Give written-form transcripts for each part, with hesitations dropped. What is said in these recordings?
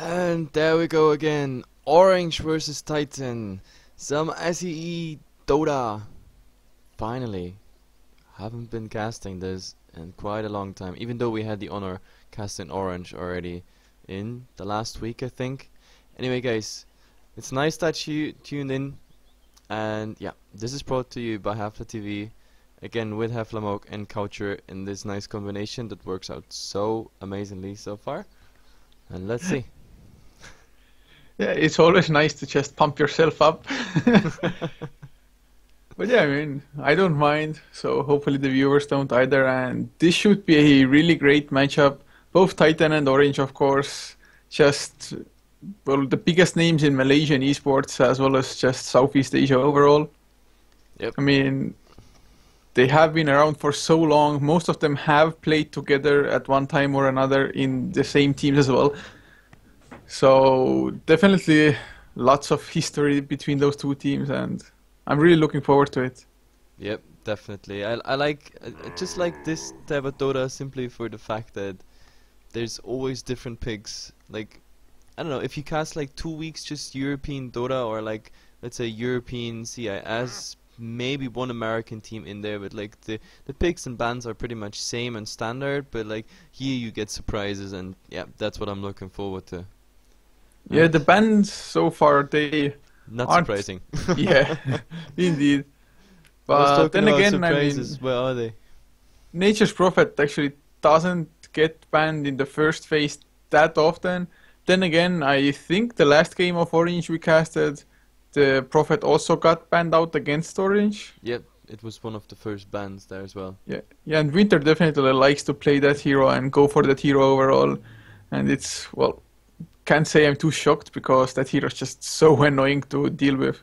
And there we go again. Orange versus Titan. Some SEE Dota. Finally. Haven't been casting this in quite a long time. Even though we had the honor casting Orange already in the last week, I think. Anyway, guys, it's nice that you tuned in. And yeah, this is brought to you by HeflaTV. Again, with HeflaMoke and Culture in this nice combination that works out so amazingly so far. And let's see. Yeah, it's always nice to just pump yourself up. But yeah, I mean, I don't mind, so hopefully the viewers don't either. And this should be a really great matchup. Both Titan and Orange, of course, just, well, the biggest names in Malaysian esports as well as just Southeast Asia overall. Yep. I mean, they have been around for so long. Most of them have played together at one time or another in the same teams as well. So definitely lots of history between those two teams, and I'm really looking forward to it. Yep, definitely. I just like this type of Dota simply for the fact that there's always different picks. Like, I don't know, if you cast like 2 weeks just European Dota, or like, let's say European CIS, maybe one American team in there, but like the picks and bans are pretty much same and standard, but like here you get surprises, and yeah, that's what I'm looking forward to. Yeah, the bans so far, they Not aren't, surprising. yeah, indeed. I was But talking then about again, I surprises. mean, Where are they? Nature's Prophet actually doesn't get banned in the first phase that often. Then again, I think the last game of Orange we casted, the Prophet also got banned out against Orange. Yep, it was one of the first bans there as well. Yeah, yeah, and Winter definitely likes to play that hero and go for that hero overall. And it's, well, can't say I'm too shocked because that hero is just so annoying to deal with.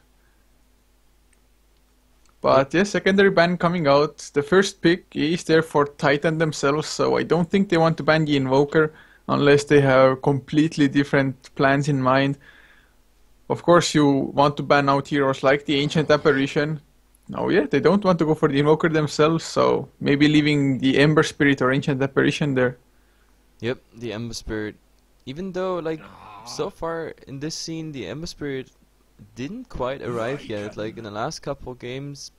But yeah, secondary ban coming out. The first pick is there for Titan themselves, so I don't think they want to ban the Invoker unless they have completely different plans in mind. Of course, you want to ban out heroes like the Ancient Apparition. Oh yeah, they don't want to go for the Invoker themselves, so maybe leaving the Ember Spirit or Ancient Apparition there. Yep, the Ember Spirit. Even though, like, so far in this scene, the Ember Spirit didn't quite arrive yet. Like, in the last couple games,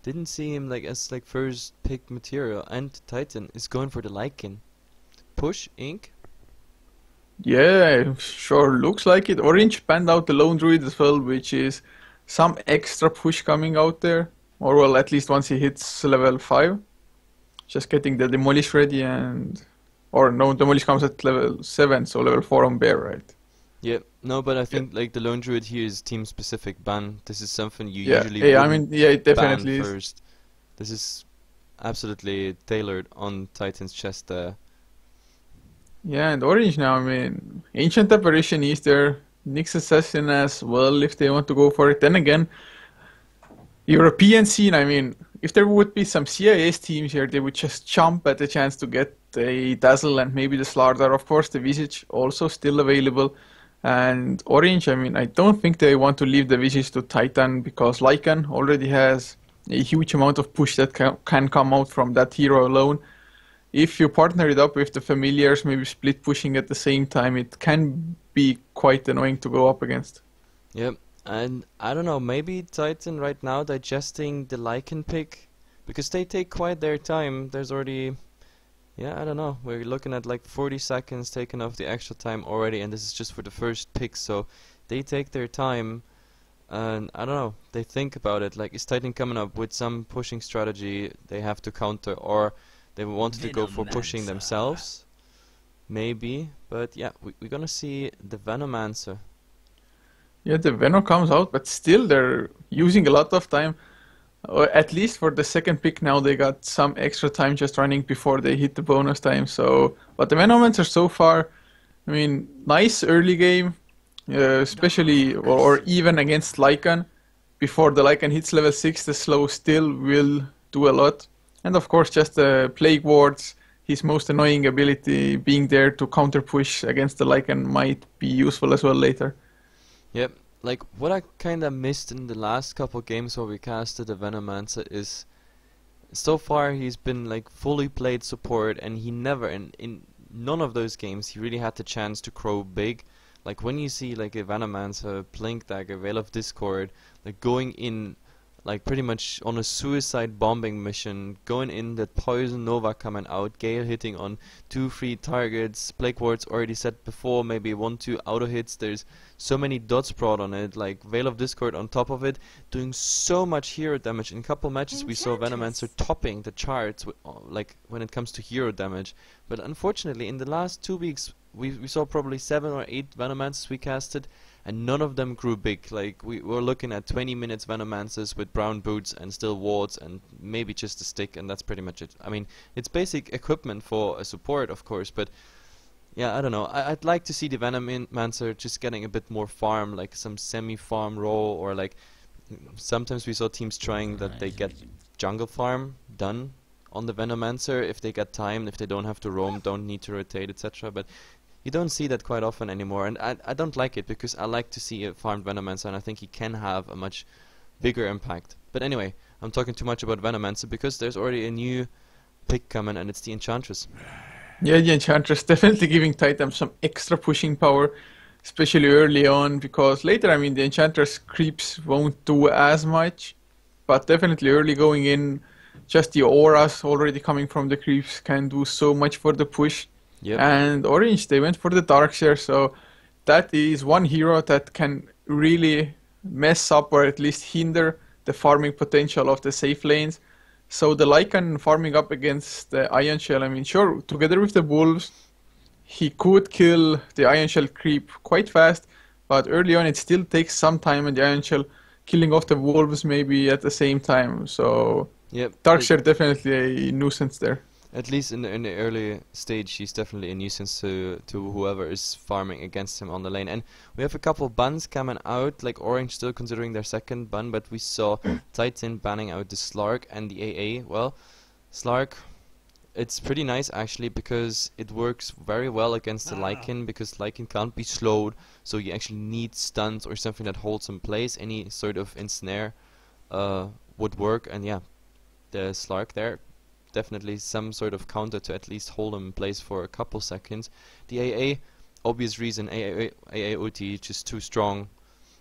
didn't see him, like, as, like, first pick material. And Titan is going for the Lycan. Push, Ink. Yeah, sure looks like it. Orange banned out the Lone Druid as well, which is some extra push coming out there. Or well, at least once he hits level 5. Just getting the Demolish ready and... Or no, Demolish comes at level 7, so level 4 on Bear, right? Yep, no, but I think, like, the Lone Druid here is team-specific ban. This is something you Yeah, usually yeah, I wouldn't mean, yeah, it ban definitely is. first. This is absolutely tailored on Titan's chest there. Yeah, and Orange now, I mean, Ancient Apparition is there. Nyx Assassin as well, if they want to go for it. Then again, European scene, I mean, if there would be some CIS teams here, they would just jump at the chance to get a Dazzle and maybe the Slardar. Of course, the Visage also still available. And Orange, I mean, I don't think they want to leave the Visage to Titan because Lycan already has a huge amount of push that can come out from that hero alone. If you partner it up with the Familiars, maybe split pushing at the same time, it can be quite annoying to go up against. Yep, and I don't know, maybe Titan right now digesting the Lycan pick, because they take quite their time. There's already, yeah, I don't know, we're looking at like 40 seconds taken off the extra time already, and this is just for the first pick, so they take their time, and I don't know, they think about it, like, is Titan coming up with some pushing strategy they have to counter, or they wanted to go for pushing themselves, maybe, but yeah, we're gonna see the Venomancer. Yeah, the Venom comes out, but still they're using a lot of time. Or at least for the second pick now, they got some extra time just running before they hit the bonus time. So, but the Venomancer so far, I mean, nice early game, especially or even against Lycan. Before the Lycan hits level 6, the slow still will do a lot. And of course, just the Plague Wards, his most annoying ability being there to counter push against the Lycan might be useful as well later. Yep, like what I kinda missed in the last couple games where we casted the Venomancer is so far he's been like fully played support, and he never in none of those games he really had the chance to grow big. Like when you see like a Venomancer, Blink Dagger, Veil of Discord, like going in like pretty much on a suicide bombing mission, going in that Poison Nova coming out, Gale hitting on 2-3 targets, Plague Ward's already said before, maybe 1-2 auto hits, there's so many dots brought on it, like Veil of Discord on top of it, doing so much hero damage. In a couple matches we saw Venomancer topping the charts, like when it comes to hero damage, but unfortunately in the last 2 weeks we saw probably 7 or 8 Venomancers we casted, and none of them grew big. Like we were looking at 20 minutes Venomancers with brown boots and still wards and maybe just a stick, and that's pretty much it. I mean, it's basic equipment for a support, of course, but yeah, I don't know. I'd like to see the Venomancer just getting a bit more farm, like some semi-farm role, or like sometimes we saw teams trying that they get jungle farm done on the Venomancer if they get time, if they don't have to roam, don't need to rotate, etc. But you don't see that quite often anymore, and I don't like it, because I like to see a farmed Venomancer, and I think he can have a much bigger impact. But anyway, I'm talking too much about Venomancer because there's already a new pick coming, and it's the Enchantress. Yeah, the Enchantress definitely giving Titan some extra pushing power, especially early on, because later, I mean, the Enchantress creeps won't do as much, but definitely early going in, just the auras already coming from the creeps can do so much for the push. Yep. And Orange, they went for the Darkseer, so that is one hero that can really mess up or at least hinder the farming potential of the safe lanes. So the Lycan farming up against the Ion Shell, I mean, sure, together with the Wolves, he could kill the Ion Shell creep quite fast, but early on it still takes some time, and the Ion Shell killing off the Wolves maybe at the same time. So yep. Darkseer definitely a nuisance there. At least in the early stage, he's definitely a nuisance to whoever is farming against him on the lane. And we have a couple bans coming out, like Orange still considering their second ban, but we saw Titan banning out the Slark and the AA. Well, Slark, it's pretty nice actually, because it works very well against the Lycan, because Lycan can't be slowed, so you actually need stuns or something that holds in place. Any sort of ensnare would work, and yeah, the Slark there, definitely some sort of counter to at least hold him in place for a couple seconds. The AA, obvious reason, AA ulti just too strong.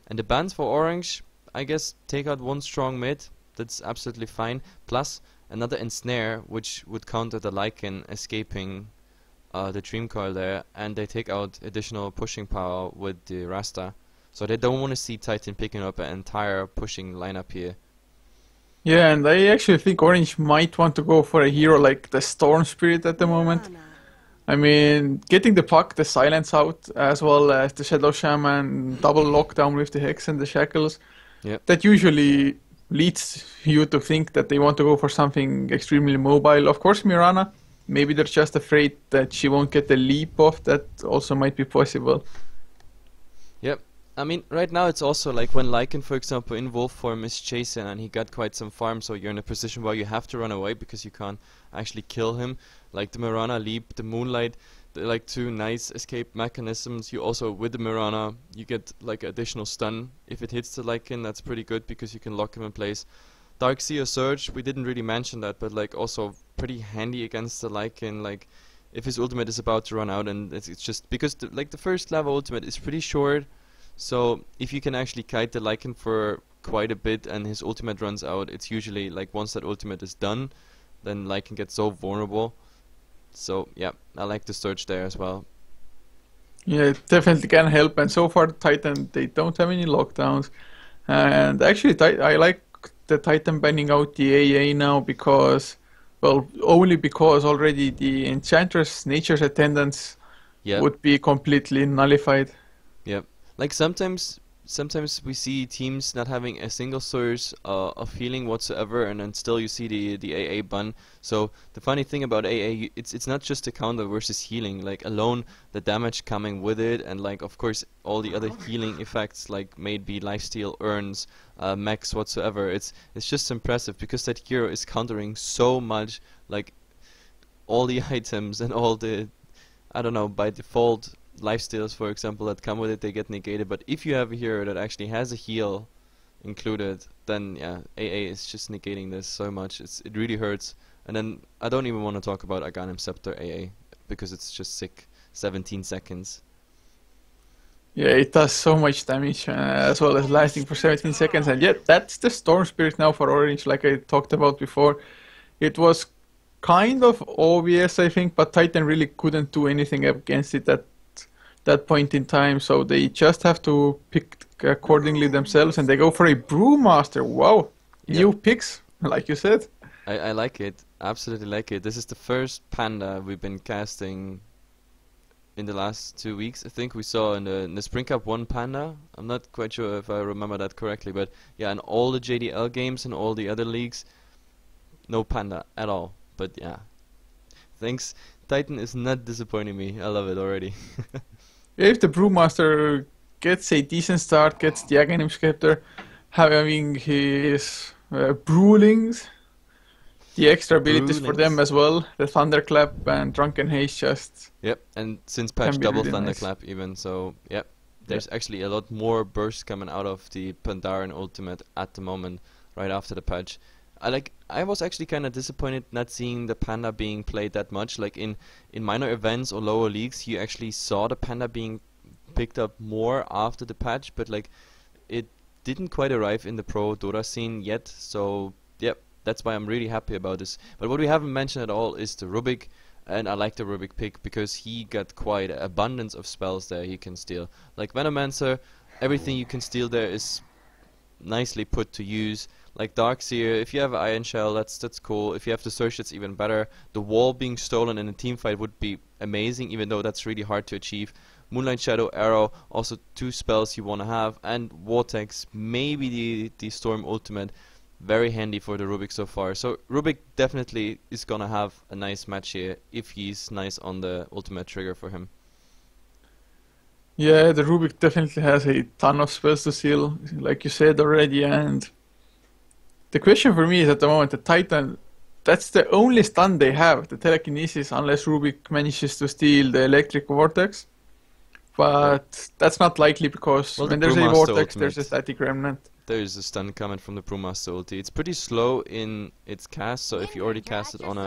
And the bans for Orange, I guess take out one strong mid, that's absolutely fine. Plus another ensnare, which would counter the Lycan escaping the Dream Coil there, and they take out additional pushing power with the Rasta. So they don't want to see Titan picking up an entire pushing lineup here. Yeah, and I actually think Orange might want to go for a hero like the Storm Spirit at the moment. I mean, getting the puck, the silence out, as well as the Shadow Shaman, double lockdown with the Hex and the Shackles. Yep. That usually leads you to think that they want to go for something extremely mobile. Of course, Mirana, maybe they're just afraid that she won't get the leap off. That also might be possible. Yep. I mean, right now it's also like when Lycan, for example, in wolf form is chasing and he got quite some farm, so you're in a position where you have to run away because you can't actually kill him. Like the Mirana leap, the Moonlight, they're like two nice escape mechanisms. You also, with the Mirana, you get like additional stun. If it hits the Lycan, that's pretty good because you can lock him in place. Darkseer Surge, we didn't really mention that, but like also pretty handy against the Lycan. Like if his ultimate is about to run out, and it's just because the first level ultimate is pretty short. So if you can actually kite the Lycan for quite a bit and his ultimate runs out, it's usually like once that ultimate is done, then Lycan gets so vulnerable. So yeah, I like the Surge there as well. Yeah, it definitely can help, and so far Titan, they don't have any lockdowns. And actually I like the Titan banning out the AA now because, well, only because already the Enchantress Nature's Attendance would be completely nullified. Yep. Like sometimes we see teams not having a single source of healing whatsoever, and then still you see the AA ban. So the funny thing about AA, it's not just a counter versus healing. Like alone, the damage coming with it, and like of course all the other healing effects, like maybe lifesteal, urns, max whatsoever. It's just impressive because that hero is countering so much, like all the items and all the, I don't know, by default lifesteals, for example, that come with it, they get negated. But if you have a hero that actually has a heal included, then yeah, AA is just negating this so much. It really hurts. And then I don't even want to talk about Aghanim Scepter AA because it's just sick. 17 seconds. Yeah, it does so much damage as well as lasting for 17 seconds. And yet, that's the Storm Spirit now for Orange, like I talked about before. It was kind of obvious, I think, but Titan really couldn't do anything against it at that point in time. So they just have to pick accordingly themselves, and they go for a Brewmaster. Wow, new picks, like you said. I like it, absolutely like it. This is the first Panda we've been casting in the last 2 weeks. I think we saw in the Spring Cup one Panda. I'm not quite sure if I remember that correctly, but yeah, in all the JDL games and all the other leagues, no Panda at all. But yeah, thanks. Titan is not disappointing me. I love it already. If the Brewmaster gets a decent start, gets the Aghanim Scepter, having his Brewlings, the extra abilities for them as well, the Thunderclap and Drunken Haze just... Yep, and since patch double really Thunderclap even, so yep. There's actually a lot more burst coming out of the Pandaren ultimate at the moment, right after the patch. I was actually kind of disappointed not seeing the Panda being played that much. Like in minor events or lower leagues, you actually saw the Panda being picked up more after the patch, but like it didn't quite arrive in the pro Dota scene yet, so yep. That's why I'm really happy about this. But what we haven't mentioned at all is the Rubik, and I like the Rubik pick because he got quite an abundance of spells there he can steal. Like Venomancer, everything you can steal there is nicely put to use. Like Darkseer, if you have Iron Shell, that's cool. If you have the Search, it's even better. The wall being stolen in a team fight would be amazing, even though that's really hard to achieve. Moonlight Shadow, Arrow, also 2 spells you want to have, and Vortex, maybe the Storm ultimate. Very handy for the Rubik so far. So Rubik definitely is gonna have a nice match here if he's nice on the ultimate trigger for him. Yeah, the Rubik definitely has a ton of spells to seal, like you said already. And the question for me is at the moment, the Titan, that's the only stun they have, the telekinesis, unless Rubik manages to steal the electric vortex. But that's not likely because when there's a vortex, there's a static remnant. There is a stun coming from the Brewmaster ulti. It's pretty slow in its cast, so if you already cast it on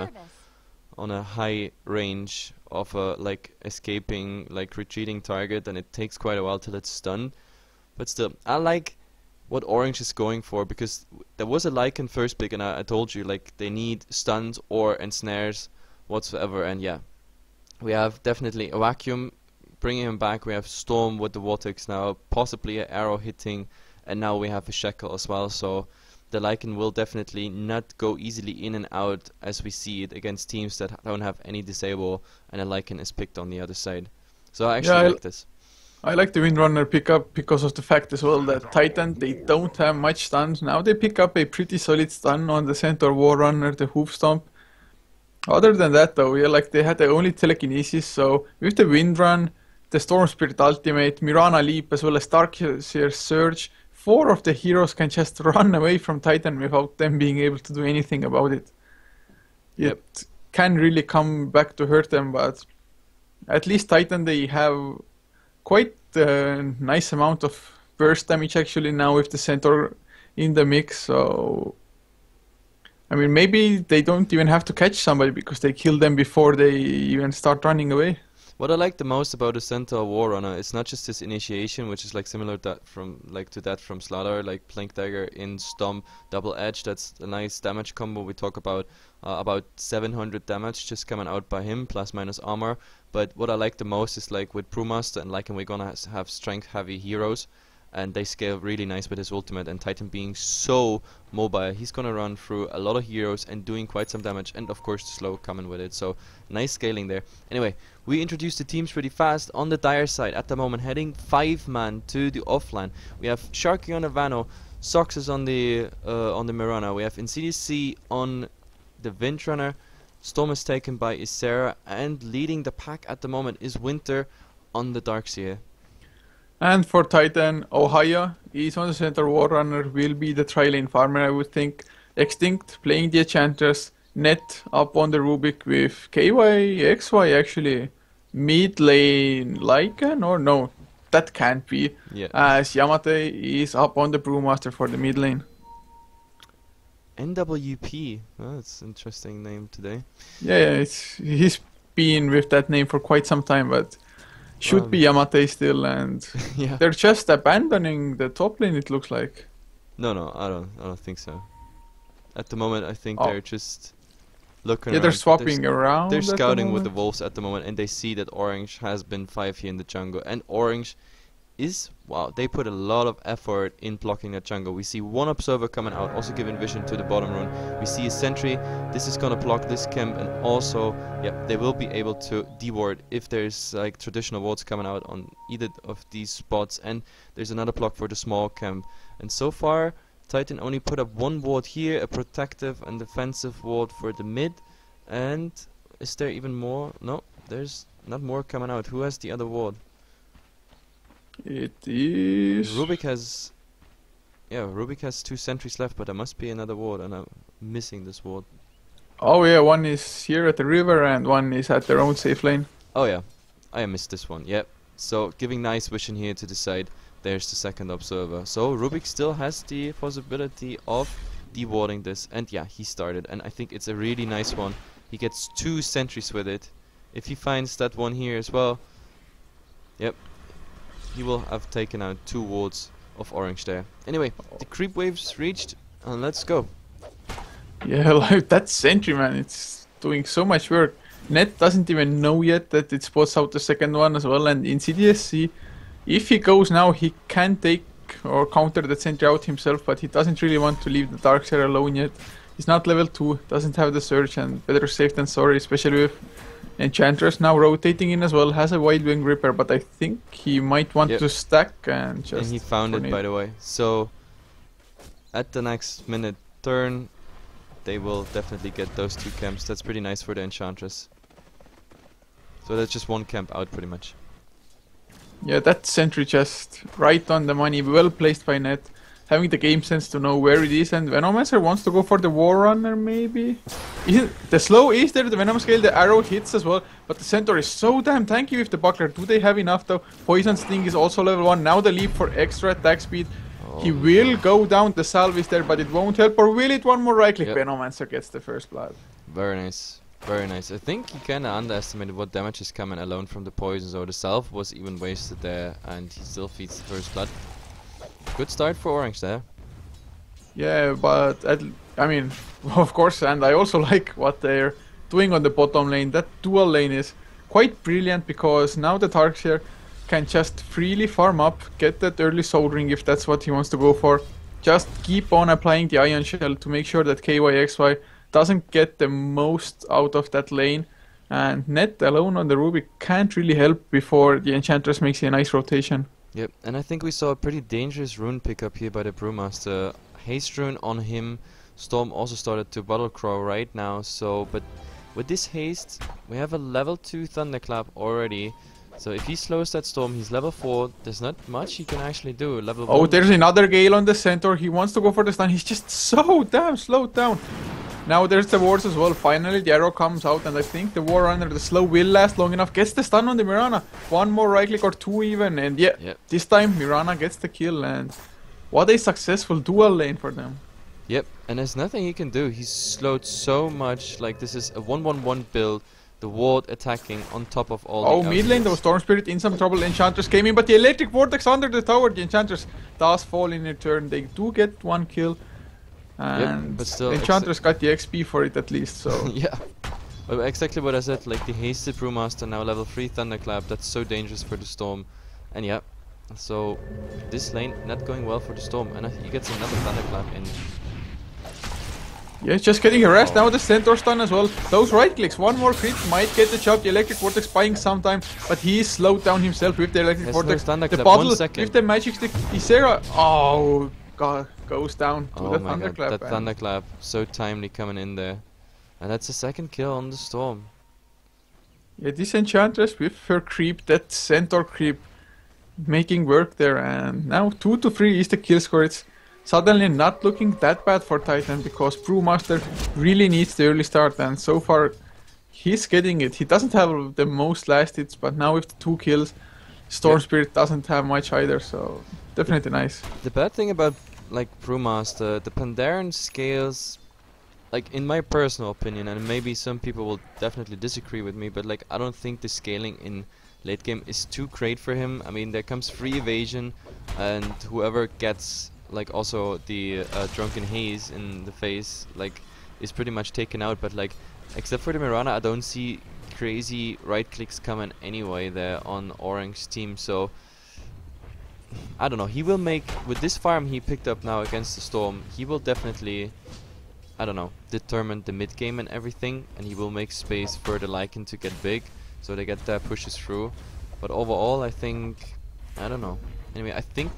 a high range of a like escaping, like retreating target, then it takes quite a while till it's stunned. But still, I like what Orange is going for, because there was a Lycan first pick, and I told you like they need stuns or ensnares whatsoever, and yeah, we have definitely a Vacuum bringing him back. We have Storm with the Vortex now, possibly an Arrow hitting. And now we have a Shackle as well, so the Lycan will definitely not go easily in and out as we see it against teams that don't have any disable, and a Lycan is picked on the other side. So I actually like this. I like the Windrunner pickup because of the fact as well that Titan, they don't have much stuns. Now they pick up a pretty solid stun on the Centaur Warrunner, the Hoof Stomp. Other than that though, yeah, like they had the only telekinesis, so with the Windrun, the Storm Spirit Ultimate, Mirana Leap as well as Darkseer Surge, 4 of the heroes can just run away from Titan without them being able to do anything about it. It can really come back to hurt them, but at least Titan, they have quite a nice amount of burst damage actually now with the Centaur in the mix, so... I mean, maybe they don't even have to catch somebody because they kill them before they even start running away. What I like the most about the Centaur Warrunner is not just this initiation, which is like similar to that from Slaughter, like Plank Dagger in Stomp, Double Edge. That's a nice damage combo. We talk about 700 damage just coming out by him, plus minus armor. But what I like the most is like with Brewmaster and Lycan, we're gonna have strength heavy heroes, and they scale really nice with his ultimate, and Titan being so mobile, he's gonna run through a lot of heroes and doing quite some damage, and of course the slow coming with it, so nice scaling there. Anyway, we introduced the teams pretty fast. On the Dire side at the moment, heading 5-man to the offline. We have Sharky on the Vano, Sox is on the Mirana, we have NCDC on the Windrunner, Storm is taken by Ysera, and leading the pack at the moment is Winter on the Darkseer. And for Titan, Ohio is on the Centaur Warrunner, will be the tri-lane farmer, I would think. Extinct playing the Enchantress, Net up on the Rubik with KY, XY actually. Mid lane Lycan, or no, that can't be. Yeah. As Yamate is up on the Brewmaster for the mid lane. NWP, oh, that's an interesting name today. Yeah, he's been with that name for quite some time, but should be Yamate still, and Yeah. they're just abandoning the top lane, it looks like. No, I don't think so. At the moment, I think Oh. they're just looking Yeah, around. they're swapping around. They're at the scouting with the moment. wolves at the moment, and they see that Orange has been 5 here in the jungle, and Orange is, wow, they put a lot of effort in blocking that jungle. We see one observer coming out, also giving vision to the bottom rune. We see a sentry. This is gonna block this camp, and also, yeah, they will be able to deward if there's like traditional wards coming out on either of these spots. And there's another block for the small camp. And so far, Titan only put up one ward here, a protective and defensive ward for the mid. And is there even more? No, there's not more coming out. Who has the other ward? It is... Rubik has... Yeah, Rubik has 2 sentries left, but there must be another ward, and I'm missing this ward. Oh yeah, one is here at the river and one is at their own safe lane. Oh yeah, I missed this one, yep. So, giving nice vision here to the side. There's the second observer. So, Rubik still has the possibility of dewarding this, and yeah, he started, and I think it's a really nice one. He gets 2 sentries with it. If he finds that one here as well, yep, he will have taken out 2 wards of Orange there. Anyway, the creep wave's reached, and let's go. Yeah, like that sentry, man, it's doing so much work. Net doesn't even know yet that it spots out the second one as well, and in CDSC, if he goes now, he can take or counter the sentry out himself, but he doesn't really want to leave the Darkseer alone yet. He's not level 2, doesn't have the surge, and better safe than sorry, especially with Enchantress now rotating in as well. Has a Wild Wing Ripper, but I think he might want Yep. to stack and just... And he found it, by the way. So, at the next minute turn, they will definitely get those 2 camps. That's pretty nice for the Enchantress. So that's just 1 camp out, pretty much. Yeah, that sentry just right on the money, well placed by Net. Having the game sense to know where it is, and Venomancer wants to go for the War Runner maybe? The slow is there, the Venom Scale, the arrow hits as well, but the Centaur is so damn tanky with the Buckler. Do they have enough though? Poison Sting is also level 1, now the leap for extra attack speed. He will go down, the salve is there, but it won't help, or will it? One more right click, Yep. Venomancer gets the first blood. Very nice. Very nice. I think he kinda underestimated what damage is coming alone from the poison, so the salve was even wasted there, and he still feeds the first blood. Good start for Orange there. Yeah, but I mean, of course, and I also like what they're doing on the bottom lane. That dual lane is quite brilliant because now the Darkseer can just freely farm up, get that early Soul Ring if that's what he wants to go for. Just keep on applying the Ion Shell to make sure that KYXY doesn't get the most out of that lane. And Net alone on the Rubik can't really help before the Enchantress makes a nice rotation. Yep, and I think we saw a pretty dangerous rune pickup here by the Brewmaster. Haste rune on him. Storm also started to Bottle Crow right now, so, but with this haste, we have a level 2 Thunderclap already. So if he slows that Storm, he's level 4. There's not much he can actually do. Level 1. Oh, there's another Gale on the Centaur. He wants to go for the stun. He's just so damn slowed down. Now there's the wards as well. Finally the arrow comes out, and I think the War Runner, the slow, will last long enough. Gets the stun on the Mirana. One more right click or 2 even, and yeah, Yep. this time Mirana gets the kill, and what a successful dual lane for them. Yep, and there's nothing he can do. He's slowed so much. Like, this is a 1-1-1 build. The ward attacking on top of all Oh, the mid lane, though, Storm Spirit in some trouble. Enchantress came in, but the Electric Vortex under the tower. The Enchantress does fall in return. They do get 1 kill. And but still, Enchantress got the XP for it at least, so... yeah. Well, exactly what I said, like the hasted Brewmaster, now level 3 Thunderclap, that's so dangerous for the Storm. And yeah, so this lane not going well for the Storm, and he gets another Thunderclap in. Yeah, just getting harassed now. The Centaur stun as well. Those right clicks, one more crit might get the job. The Electric Vortex buying some time, but he is slowed down himself with the Electric There's Vortex. no Thunderclap, The bottle 1 second. with the Magic Stick. Isera, oh god, goes down to Oh the my god, Thunderclap. that and- Thunderclap, so timely coming in there. And that's the second kill on the Storm. Yeah, this Enchantress with her creep, that Centaur creep, making work there. And now 2 to 3 is the kill score. It's suddenly not looking that bad for Titan because Brewmaster really needs the early start, and so far he's getting it. He doesn't have the most last hits, but now with the 2 kills, Storm Spirit doesn't have much either, so definitely nice. The bad thing about like Brewmaster, the Pandaren scales like in my personal opinion, and maybe some people will definitely disagree with me, but like I don't think the scaling in late game is too great for him. I mean, there comes free evasion, and whoever gets like also the drunken haze in the face like is pretty much taken out. But like except for the Mirana, I don't see crazy right clicks coming anyway there on Orange team. So I don't know. He will make with this farm he picked up now against the Storm. He will definitely, I don't know, determine the mid game and everything, and he will make space for the Lycan to get big, so they get their pushes through. But overall, I think, I don't know. Anyway, I think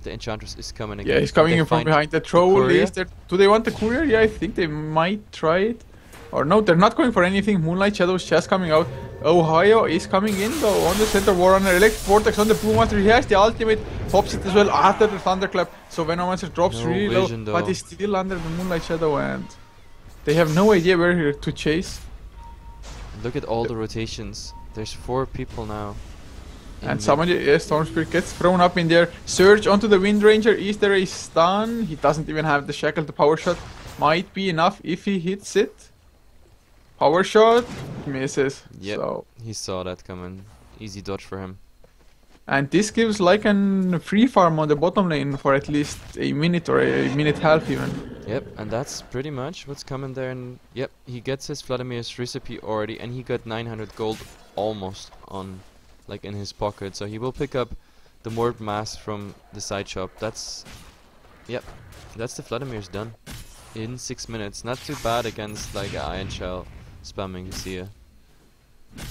the Enchantress is coming again. Yeah, he's coming in from behind. The troll is there. Do they want the courier? Yeah, I think they might try it. Or no, they're not going for anything. Moonlight Shadow's just coming out. Ohio is coming in though on the center Warrunner. Electric Vortex on the Brewmaster. He has the ultimate. Pops it as well after the Thunderclap. So Venomancer drops really low, but he's still under the Moonlight Shadow, and they have no idea where to chase. Look at all the rotations. There's 4 people now. And somebody, Storm Spirit gets thrown up in there. Surge onto the Wind Ranger. Is there a stun? He doesn't even have the shackle. The power shot might be enough if he hits it. Power shot misses. Yep, so he saw that coming. Easy dodge for him. And this gives Lycan free farm on the bottom lane for at least a minute or a minute half even. Yep, and that's pretty much what's coming there. And yep, he gets his Vladimir's recipe already, and he got 900 gold almost on, like in his pocket. So he will pick up the Mord Mask from the side shop. That's, yep, that's the Vladimir's done in 6 minutes. Not too bad against like an Iron Shell spamming Lucia.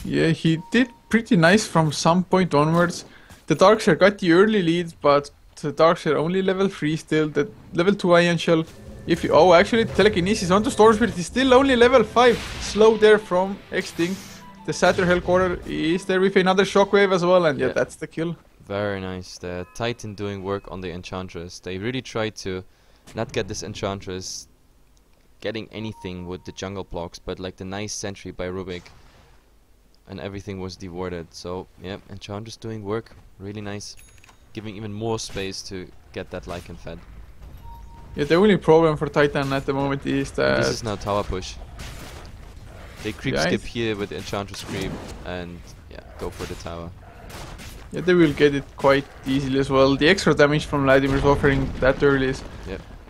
Yeah, he did pretty nice from some point onwards. The Darkseer got the early lead, but the Darkseer only level 3 still. The level 2 Iron Shell, if you, oh actually Telekinesis onto Storm Spirit, he's still only level 5. Slow there from Extinct. The Satyr Hellquarter is there with another Shockwave as well, and yeah, that's the kill. Very nice. The Titan doing work on the Enchantress. They really tried to not get this Enchantress getting anything with the jungle blocks, but like the nice sentry by Rubik, and everything was dewarded. So yeah, Enchantress doing work, really nice, giving even more space to get that Lycan fed. Yeah, the only problem for Titan at the moment is that this is now tower push. They creep skip here with Enchantress creep and yeah, go for the tower. Yeah, they will get it quite easily as well. The extra damage from Vladimir's offering that early is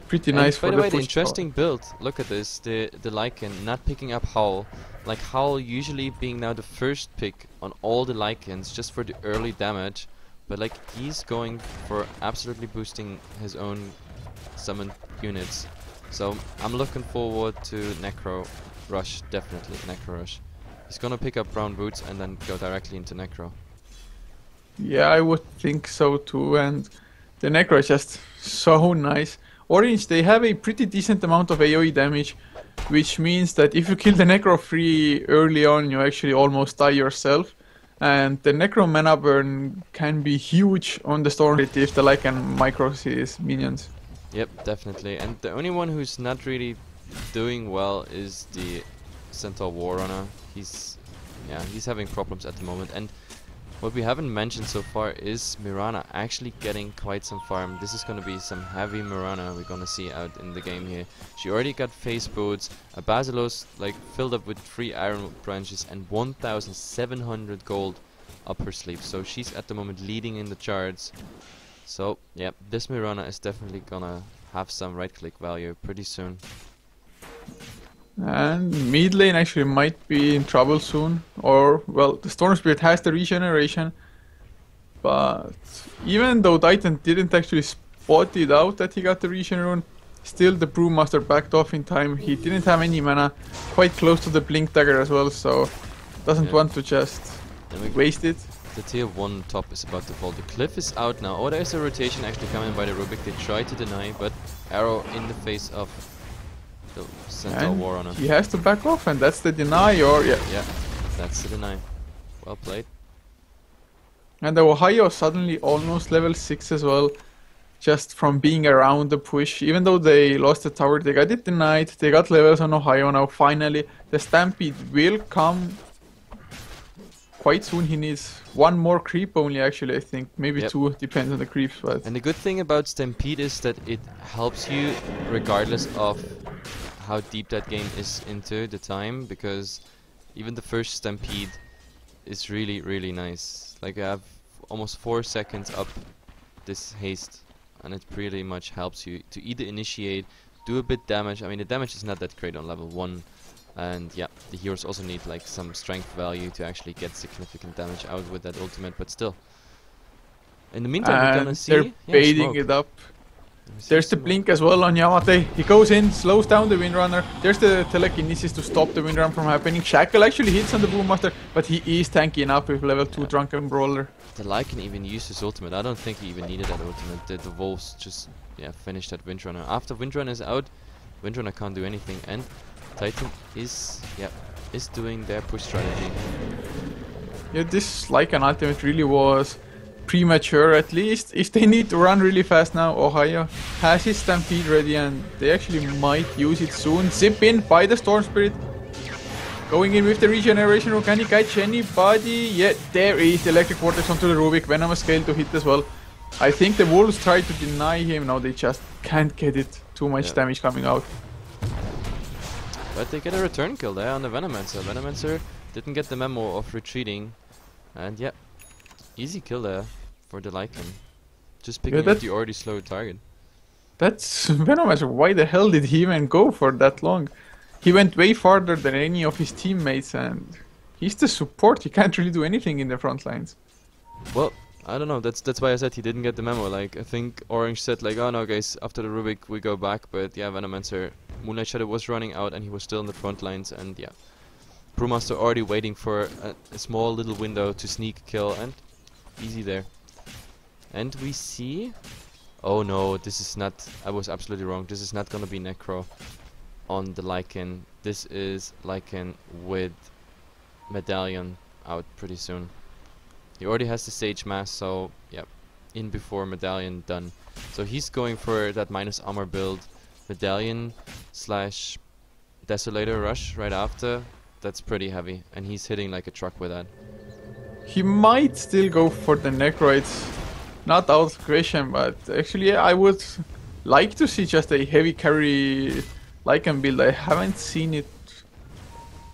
pretty nice for the push. By the way, the interesting build, look at this, the Lycan not picking up Howl. Like Howl usually being now the first pick on all the Lycans just for the early damage. But like he's going for absolutely boosting his own summoned units. So I'm looking forward to Necro Rush, definitely Necro Rush. He's gonna pick up Brown Boots and then go directly into Necro. Yeah, I would think so too, and the Necro is just so nice. Orange, they have a pretty decent amount of AoE damage, which means that if you kill the Necro free early on, you actually almost die yourself. And the Necro mana burn can be huge on the Storm if the Lycan micros his minions. Yep, definitely. And the only one who's not really doing well is the Centaur Warrunner. He's having problems at the moment. And what we haven't mentioned so far is Mirana actually getting quite some farm. This is going to be some heavy Mirana we're going to see out in the game here. She already got face boots, a Basilos like filled up with 3 iron branches and 1,700 gold up her sleeve. So she's at the moment leading in the charts. So yeah, this Mirana is definitely gonna have some right click value pretty soon. And mid lane actually might be in trouble soon, or well, the Storm Spirit has the regeneration, but even though Titan didn't actually spot it out that he got the regen rune, still the Brewmaster backed off in time. He didn't have any mana, quite close to the Blink Dagger as well, so doesn't want to just waste it. The tier 1 top is about to fall. The cliff is out now. Oh, there's a rotation actually coming by the Rubik. They try to deny, but arrow in the face of the Centaur Warrunner. He has to back off, and that's the deny, or yeah, that's the deny. Well played. And the Ohio suddenly almost level 6 as well, just from being around the push. Even though they lost the tower, they got it denied. They got levels on Ohio now. Finally, the Stampede will come quite soon. He needs 1 more creep only, actually, I think. Maybe 2, depends on the creeps. But and the good thing about Stampede is that it helps you regardless of how deep that game is into the time, because even the first Stampede is really, really nice. Like, I have almost 4 seconds up this haste, and it pretty much helps you to either initiate, do a bit damage. I mean, the damage is not that great on level 1, and yeah, the heroes also need like some strength value to actually get significant damage out with that ultimate, but still. In the meantime, we're gonna see... they're baiting it up. There's the blink as well on Yamate. He goes in, slows down the Windrunner. There's the telekinesis to stop the Windrun from happening. Shackle actually hits on the Boommaster, but he is tanky enough with level 2 Drunken Brawler. The Lycan even used his ultimate. I don't think he even needed that ultimate. The Wolves just finished that Windrunner. After Windrunner is out, Windrunner can't do anything, and Titan is doing their push strategy. Yeah, this Lycan ultimate really was premature. At least if they need to run really fast now, Ohio has his Stampede ready, and they actually might use it soon. Zip in by the Storm Spirit, going in with the regeneration. Or can he catch anybody? Yeah, there is the Electric Vortex onto the Rubik. Venomous Scale to hit as well. I think the Wolves tried to deny him. Now they just can't get it. Too much damage coming out. But they get a return kill there on the Venomancer. Venomancer didn't get the memo of retreating, and yeah, easy kill there for the Lycan. Just picking up the already slow target. That's Venomancer. Why the hell did he even go for that long? He went way farther than any of his teammates, and he's the support. He can't really do anything in the front lines. Well, I don't know. That's why I said he didn't get the memo. Like, I think Orange said like, oh no guys, after the Rubik we go back. But yeah, Venomancer, Moonlight Shadow was running out and he was still in the front lines, and yeah, Brewmaster already waiting for a small little window to sneak kill, and easy there. And we see... Oh no, this is not... I was absolutely wrong. This is not gonna be Necro on the Lycan. This is Lycan with Medallion out pretty soon. He already has the Sage Mask, so yeah, in before Medallion done. So he's going for that minus armor build. Medallion slash Desolator Rush right after. That's pretty heavy, and he's hitting like a truck with that. He might still go for the Necro. It's not out of question, but actually I would like to see just a heavy carry Lycan build. I haven't seen it.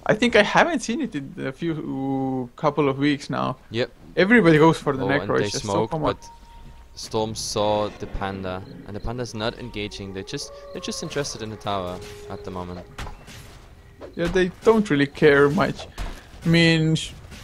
I think I haven't seen it in a couple of weeks now. Yep. Everybody goes for the Necro. And they it's just smoke, so common. but Storm saw the Panda, and the Panda's not engaging. They're just interested in the tower at the moment. Yeah, they don't really care much. I mean,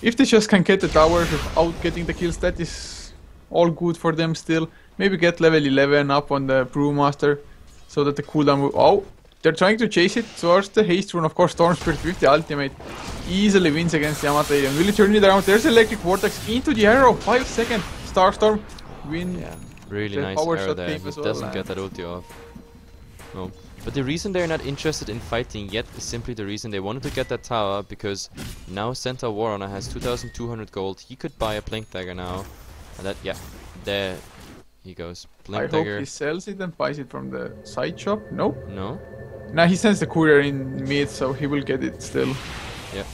if they just can get the tower without getting the kills, that is all good for them still. Maybe get level 11 up on the Brewmaster so that the cooldown will... Oh, they're trying to chase it towards the haste rune. Of course, Storm Spirit with the ultimate easily wins against Yamate. And really turn it around. There's Electric Vortex into the arrow. 5 seconds. Starstorm win. Yeah, really nice arrow there. He doesn't get that ulti off. No. But the reason they're not interested in fighting yet is simply the reason they wanted to get that tower, because now Centaur Warrunner has 2,200 gold. He could buy a Blink Dagger now. And that, yeah, there he goes. Blink Dagger. Hope he sells it and buys it from the side shop. Nope. No? Now he sends the courier in mid, so he will get it still. Yeah.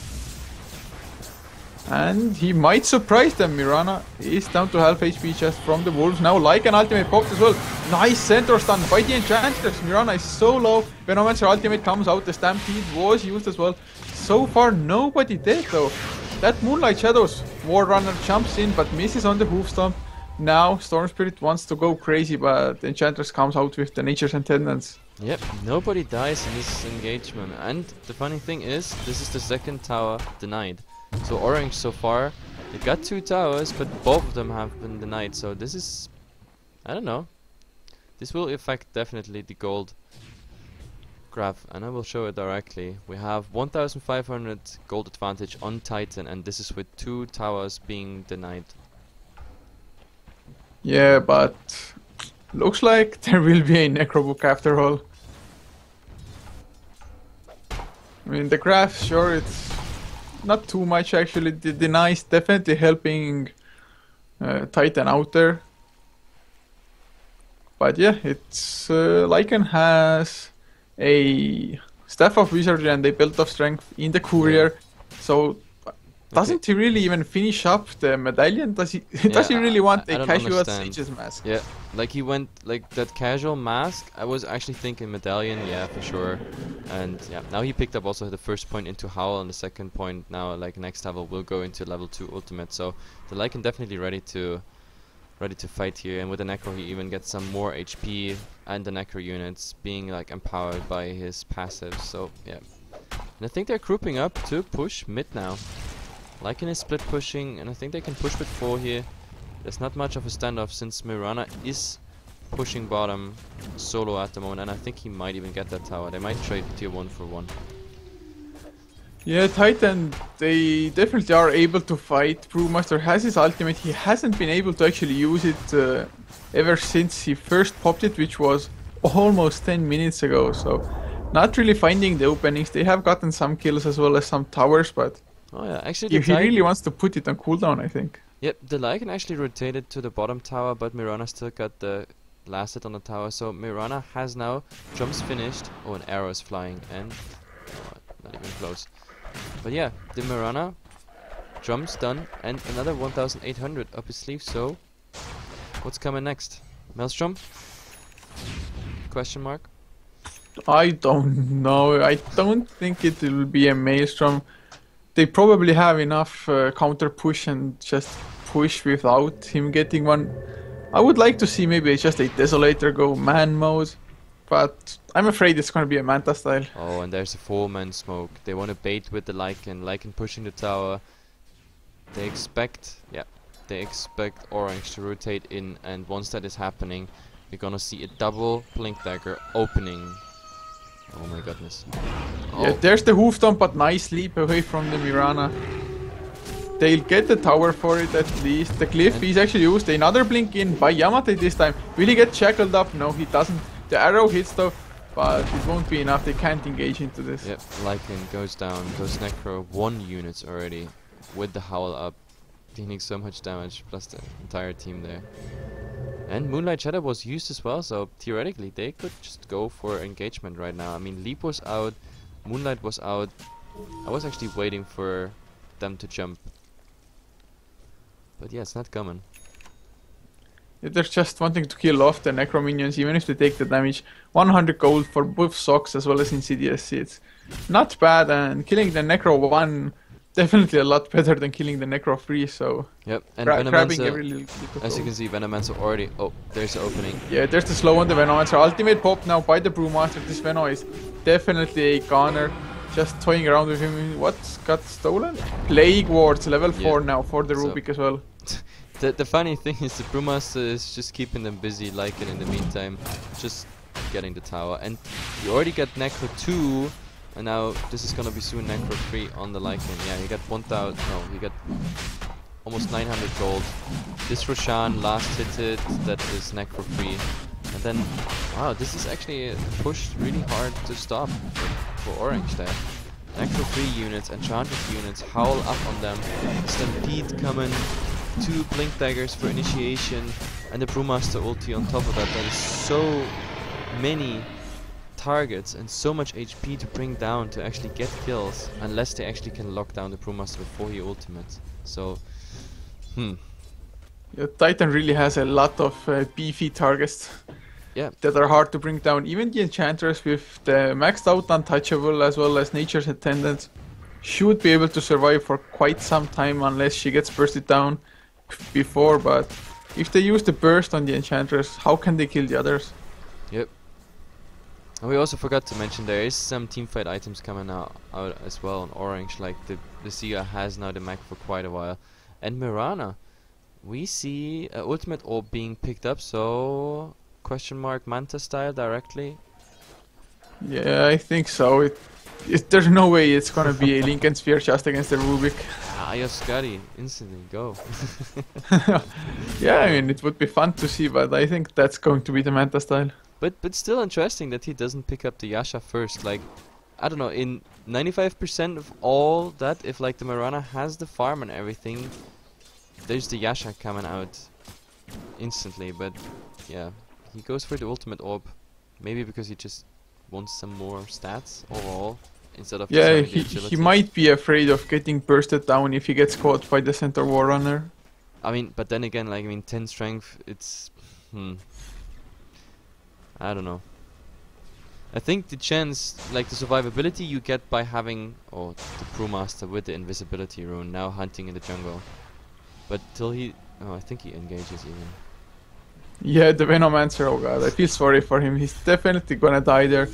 And he might surprise them. Mirana is down to half HP just from the Wolves. Now like an ultimate popped as well. Nice center stun by the Enchanters. Mirana is so low. Venomancer ultimate comes out. The Stampede was used as well. So far nobody dead though. That Moonlight Shadows Warrunner jumps in but misses on the Hoof Stomp. Now Storm Spirit wants to go crazy, but Enchantress comes out with the Nature's Attendants. Yep, nobody dies in this engagement. And the funny thing is, this is the second tower denied. So Orange so far, they got 2 towers, but both of them have been denied. So this is, I don't know. This will affect definitely the gold graph, and I will show it directly. We have 1,500 gold advantage on Titan, and this is with 2 towers being denied. Yeah, but looks like there will be a Necrobook after all. I mean, the graph, sure, it's not too much actually. The deny is definitely helping Titan out there. But yeah, it's Lycan has a Staff of Wizardry and a Belt of Strength in the Courier. So Doesn't he really even finish up the medallion? Does he? Does he really want I a don't casual understand. Sage's mask? Yeah, like he went like that casual mask. I was actually thinking medallion, yeah, for sure. And yeah, now he picked up also the first point into Howl, and the second point now, like next level, will go into level 2 ultimate. So the Lycan definitely ready to fight here. And with the Necro, he even gets some more HP, and the Necro units being like empowered by his passive. So yeah, and I think they're grouping up to push mid now. Lycan is split pushing, and I think they can push with 4 here. There's not much of a standoff since Mirana is pushing bottom solo at the moment, and I think he might even get that tower. They might trade tier 1 for 1. Yeah, Titan, they definitely are able to fight. Brewmaster has his ultimate. He hasn't been able to actually use it ever since he first popped it, which was almost 10 minutes ago. So, not really finding the openings. They have gotten some kills as well as some towers, but Oh yeah, actually he really wants to put it on cooldown, I think. Yep, the Lycan actually rotated to the bottom tower, but Mirana still got the last hit on the tower. So Mirana has now jumps finished. Oh, an arrow is flying, and not even close. But yeah, the Mirana jumps done, and another 1,800 up his sleeve. So what's coming next? Maelstrom? Question mark. I don't know. I don't think it will be a Maelstrom. They probably have enough counter push and just push without him getting one. I would like to see maybe just a Desolator go man mode, but I'm afraid it's going to be a Manta style. Oh, and there's a 4-man smoke. They want to bait with the Lycan pushing the tower. They expect Orange to rotate in, and once that is happening, we're gonna see a double Blink Dagger opening. Oh my goodness. Yeah, there's the hoof stomp, but nice leap away from the Mirana. They'll get the tower for it at least. The glyph is actually used. Another blink in by Yamate this time. Will he get shackled up? No, he doesn't. The arrow hits though, but it won't be enough. They can't engage into this. Yep, Lycan goes down. Those Necro 1 units already with the Howl up, dealing so much damage, plus the entire team there. And Moonlight Shadow was used as well, so theoretically they could just go for engagement right now. I mean, Leap was out, Moonlight was out. I was actually waiting for them to jump. But yeah, it's not coming. Yeah, they're just wanting to kill off the Necro minions, even if they take the damage. 100 gold for both Socks as well as Insidious. It's not bad, and killing the Necro 1 definitely a lot better than killing the Necro 3, so... Yep, and grabbing every little bit of as you can see, Venomancer already... Oh, there's the opening. Yeah, there's the slow on the Venomancer. Ultimate pop now by the Brewmaster. This Veno is definitely a goner. Just toying around with him. What's got stolen? Plague Wards, level 4 now for the Rubik as well. The funny thing is the Brewmaster is just keeping them busy, Lycan in the meantime, just getting the tower. And you already got Necro 2, and now this is gonna be soon Necro 3 on the Lycan. Yeah, he got 1,000, no, he got almost 900 gold. This Roshan last hit it, that is Necro 3. And then, wow, this is actually pushed really hard to stop for Orange there. Necro 3 units, Enchanted units, Howl up on them, Stampede coming, 2 Blink Daggers for initiation, and the Brewmaster ulti on top of that. That is so many targets and so much HP to bring down to actually get kills, unless they actually can lock down the Brewmaster before he ultimates. So, Yeah, Titan really has a lot of beefy targets. Yeah. That are hard to bring down. Even the Enchantress with the maxed out Untouchable as well as Nature's Attendant should be able to survive for quite some time unless she gets bursted down before, but if they use the burst on the Enchantress, how can they kill the others? Yep. And we also forgot to mention there is some teamfight items coming out as well on Orange, like the Sia has now the Mac for quite a while. And Mirana, we see Ultimate Orb being picked up, so... Question mark Manta style directly? Yeah, I think so. There's no way it's gonna be a Lincoln Sphere just against the Rubik. Scotty, instantly go. Yeah, I mean, it would be fun to see, but I think that's going to be the Manta style. But still interesting that he doesn't pick up the Yasha first. Like, I don't know, in 95% of all that, if like the Mirana has the farm and everything, there's the Yasha coming out instantly, but yeah. He goes for the Ultimate Orb, maybe because he just wants some more stats overall. instead of just Yeah, having the he agility. might be afraid of getting bursted down if he gets caught by the center war runner. I mean, but then again, like, I mean, 10 strength, it's... I don't know. I think the chance, like the survivability you get by having, the Brewmaster with the invisibility rune now hunting in the jungle. But till he... Oh, I think he engages even. Yeah, the Venomancer, oh god, I feel sorry for him. He's definitely gonna die there.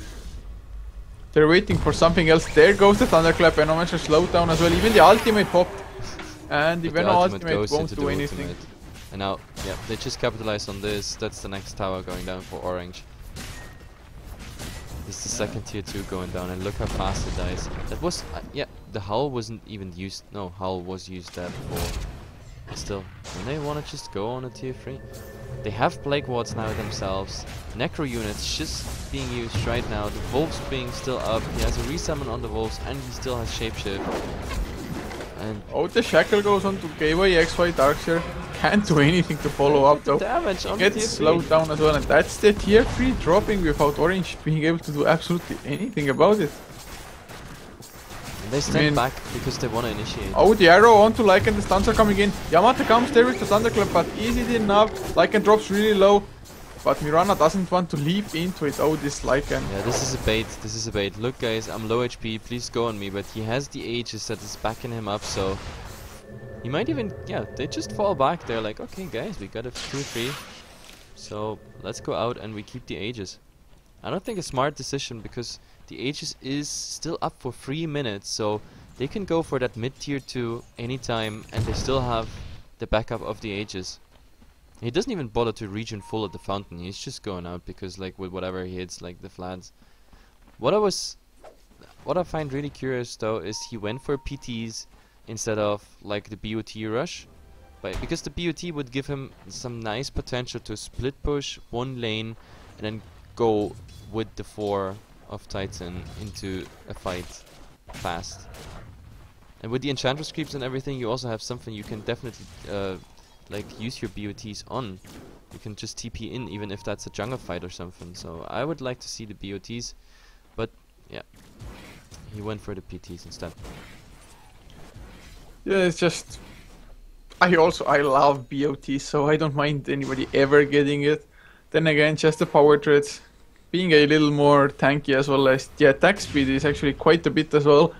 They're waiting for something else. There goes the Thunderclap. Venomancer slowed down as well. Even the ultimate popped. And the But Venom ultimate goes won't into do the anything. ultimate. And now, yeah, they just capitalize on this. That's the next tower going down for Orange. This is the second tier 2 going down, and look how fast it dies. That was, yeah, the hull wasn't even used. No, hull was used there before. But still, and they want to just go on a tier 3. They have Plague Wards now themselves. Necro units just being used right now. The Wolves being still up. He has a resummon on the Wolves, and he still has Shapeshift. And oh, the Shackle goes on to KYXY Darkseer. Can't do anything to follow up though. damage on the Gets tier 3. slowed down as well, and that's the tier 3 dropping without Orange being able to do absolutely anything about it. And they stand back because they want to initiate. Oh, the arrow onto Lycan, the stuns are coming in. Yamata comes there with the Thunderclap, but is it enough? Lycan drops really low, but Mirana doesn't want to leap into it. Oh, this Lycan. Yeah, this is a bait. This is a bait. Look, guys, I'm low HP. Please go on me. But he has the Aegis that is backing him up, so he might even, yeah, they just fall back. They're like, okay, guys, we got a 2-3, so let's go out and we keep the Aegis. I don't think a smart decision because the Aegis is still up for 3 minutes, so they can go for that mid tier 2 anytime, and they still have the backup of the Aegis. He doesn't even bother to regen full at the fountain. He's just going out because, like, with whatever he hits, like the floods. What I find really curious though is he went for PTs instead of like the BOT rush, because the BOT would give him some nice potential to split push one lane and then go with the 4 of Titan into a fight fast. And with the Enchantress creeps and everything, you also have something you can definitely like use your BOTs on. You can just TP in even if that's a jungle fight or something. So I would like to see the BOTs, but yeah, he went for the PTs instead. Yeah, it's just... I love BOT, so I don't mind anybody ever getting it. Then again, just the power threads being a little more tanky, as well as the attack speed is actually quite a bit as well.